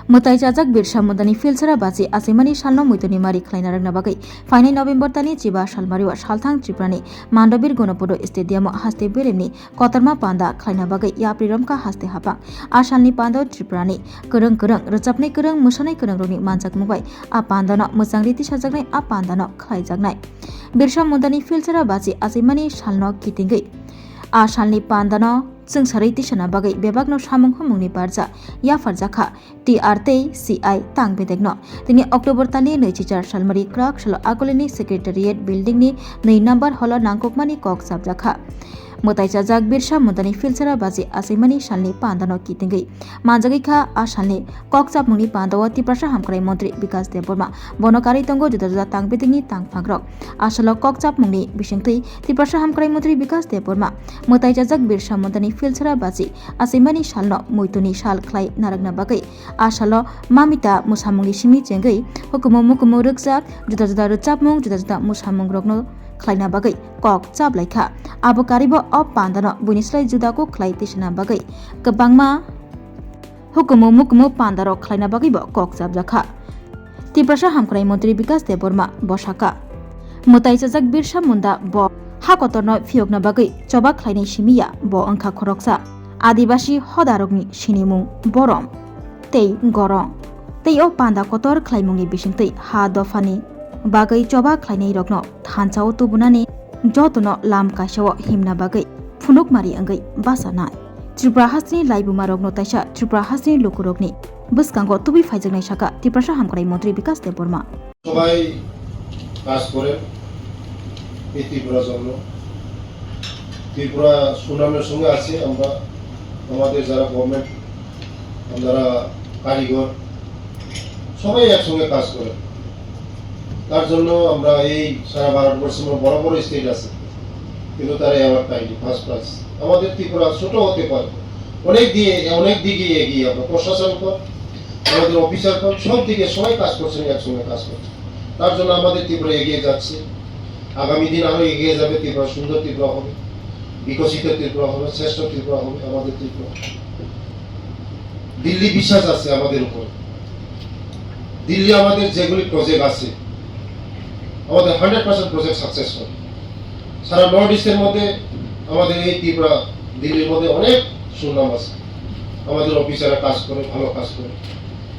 mutai jajak birsa mundani filsara baji asimani salno muitoni mari khlaina rangna bagai fainai November tani jiba salmariwa salthang triprani mandobir gonopodo stadium haste beremni kotarma panda khlaina bagai yapri ramka haste hapa asalni panda triprani kereng recapnai kereng musanai kereng roni manjak mubai a pandana musang riti sajaknai a pandana khlaijaknai birsa mundani filsara baji asimani salno kitingai a salni pandana जों सारैति सना बागै बेबागनो सामुं हमुंनि बारजा या फारजाखा TRT CI तां बेदेगनो दिनै October तानि 2004 सालमारि क्राक सल आगोलनि secretariat बिल्डिंनि 2 number हल नांगकमानि कक साबजाखा मुताइचा जाग बिरसा मुदानि फिलसरा बाजी आसैमानि सालनि पान्दानो कितिंगै मानजागैखा आ सालनि कक साबमुंनि पान्दाव तिप्रासा हामख्राय मन्त्री विकास देबबर्मा बनकारि तंगो जुदा जुदा तांबेदिंनि तांफाग्रक आसल कक साबमुंनि बिसिंथै तिप्रासा हामख्राय मन्त्री विकास देबबर्मा मुताइचा जाग बिरसा मुदानि फिलसरा बाजी आसैमानि सालनो मुइतुनि साल ख्लाय नारगना बागै आसल मामिता मुसामुंनि सिमि चेंगै हुकुमु रगजाक जुदा जुदा रचाबमुं जुदा जुदा मुसामुं रगनो ख्लायना बागै कक चाबलायखा आबो कारिबो अब पान्दानो बुनिस्लाय जुदाको ख्लाय तिसना बागै गोबांमा हुकुमु पान्दारो ख्लायना बागैबो कक चाबजाखा तिप्रासा हामख्राय मन्त्री विकास देबबर्मा बसाका मुताइचा जाग बिरसा मुन्दा ब हाकतरनो फियगना बागै चबा ख्लायनाय सिमिया ब अंखा खरकसा आदिबासी हदारगनि सिनिमुं बरम तै गरं तै ओ पान्दा कतर ख्लायमुंनि बिसिंतै हा दफानि बागै चबा ख्लायनाय रगनो थानचाव तुबुनानि जतनो लाम काशाव हिमना बागै फुनुक मारि अंगै बासानाय त्रिपुरा हासनि लाइबुमा रगनो ताइसा त्रिपुरा हासनि लोकुरगनि बसकांगो तुबि फाइजगनाय साका तिप्रासा हामख्राय मन्त्री विकास देबबर्मा সবাই কাজ করে এই ত্রিপুরা জন্য ত্রিপুরা সুনামের সঙ্গে আছে আমরা আমাদের যারা গভর্নমেন্ট যারা কারিগর সবাই একসঙ্গে কাজ করে তার জন্য আমরা এই সারা ভারতবর্ষে বড় বড় স্টেট আছে কিন্তু তারা অ্যাওয়ার্ড পাইনি ফার্স্ট প্রাইজ আমাদের ত্রিপুরা ছোট হতে পারে অনেক দিকে এগিয়ে আমরা প্রশাসন আমাদের অফিসার সব দিকে সবাই কাজ করছেন একসঙ্গে কাজ করছে তার জন্য আমাদের ত্রিপুরা এগিয়ে যাচ্ছে আগামী দিন আরো এগিয়ে যাবে ত্রিপুরা সুন্দর ত্রিপুরা হবে বিকশিত ত্রিপুরা হবে শ্রেষ্ঠ ত্রিপুরা হবে আমাদের ত্রিপুরা দিল্লি বিশ্বাস আছে আমাদের উপর দিল্লি আমাদের যেগুলি প্রজেক্ট আছে আমাদের 100% প্রজেক্ট সাকসেস হবে সারা নর্থ ইস্টের মধ্যে আমাদের এই ত্রিপুরা দিল্লির মধ্যে অনেক সুনাম আছে আমাদের অফিসাররা কাজ করে ভালো কাজ করে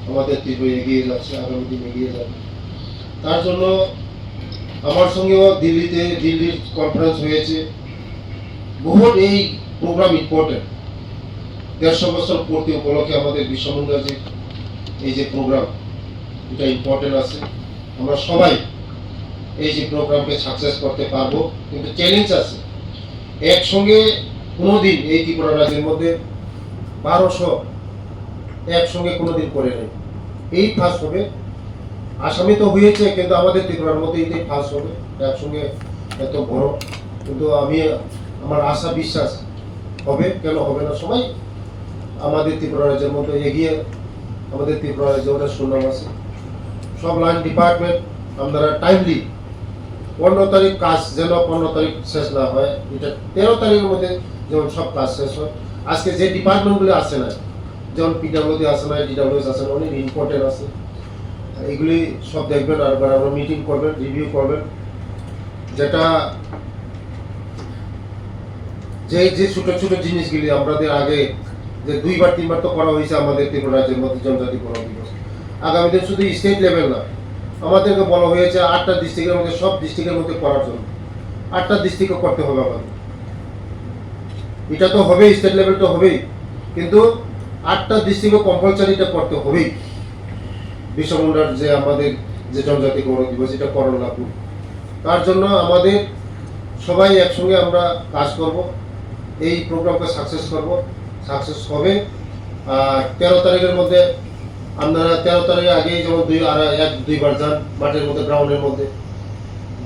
আমাদের ত্রিপুরা এগিয়ে যাচ্ছে আগামী দিন এগিয়ে যাবে তার জন্য আমার সঙ্গেও দিল্লির কনফারেন্স হয়েছে বহুত এই প্রোগ্রাম ইম্পর্টেন্ট 150 বছর পূর্তি উপলক্ষে আমাদের বিশ্বমুদ্রা যে এই যে প্রোগ্রাম এটা ইম্পর্টেন্ট আছে আমরা সবাই এই যে প্রোগ্রামকে সাকসেস করতে পারবো কিন্তু চ্যালেঞ্জ আছে একসঙ্গে কোনোদিন এই ত্রিপুরা রাজ্যের মধ্যে 1200 একসঙ্গে কোনোদিন করে নেই এই ফার্স্ট হবে আসামে তো হয়েছে কিন্তু আমাদের ত্রিপুরার মধ্যে এটাই ফার্স্ট হবে একসঙ্গে এত বড় কিন্তু আমার আশা বিশ্বাস হবে কেন হবে না সবাই আমাদের ত্রিপুরা রাজ্যের মধ্যে এগিয়ে আমাদের ত্রিপুরা রাজ্যে অনেক সুনাম আছে সব লাইন ডিপার্টমেন্ট আমরা টাইমলি 15 তারিখ কাজ যেন 15 তারিখ শেষ না হয় এটা 13 তারিখের মধ্যে যেমন সব কাজ শেষ হয় আজকে যে ডিপার্টমেন্টগুলো আছে না যেমন পিডব্লিউডি আছে না ডিডব্লিউএস আছে না অনেক ইম্পর্টেন্ট আছে এগুলি সব দেখবেন আর আমরা মিটিং করবেন রিভিউ করবেন যেটা যে ছোট ছোট জিনিসগুলি আমাদের আগে যে 2-3 বার তো করা হয়েছে আমাদের ত্রিপুরা রাজ্যের মধ্যে জনজাতি গৌরব দিবস আগামী দিন শুধু স্টেট লেভেল না আমাদেরকে বলা হয়েছে 8টা ডিস্ট্রিক্টের মধ্যে সব ডিস্ট্রিক্টের মধ্যে করার জন্য 8টা ডিস্ট্রিক্টে করতে হবে আমাদের এটা তো হবেই স্টেট লেভেল তো হবেই কিন্তু 8টা ডিস্ট্রিক্টে কম্পালসারি এটা করতে হবেই বিশ্বমুদ্রার যে আমাদের যে জনজাতি গৌরব দিবস এটা করণ লাগবে তার জন্য আমাদের সবাই একসঙ্গে আমরা কাজ করব এই প্রোগ্রামকে সাকসেস করব সাকসেস হবে আর 13 তারিখের মধ্যে আপনারা 13 তারিখের আগেই যেমন 2বার যান মাঠের মধ্যে গ্রাউন্ডের মধ্যে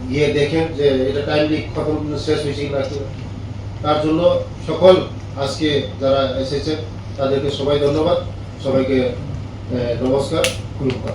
গিয়ে দেখেন যে এটা টাইমলি খতম শেষ হয়েছে কিনা তার জন্য সকল আজকে যারা এসেছেন তাদেরকে সবাই ধন্যবাদ সবাইকে নমস্কার খুলুমকা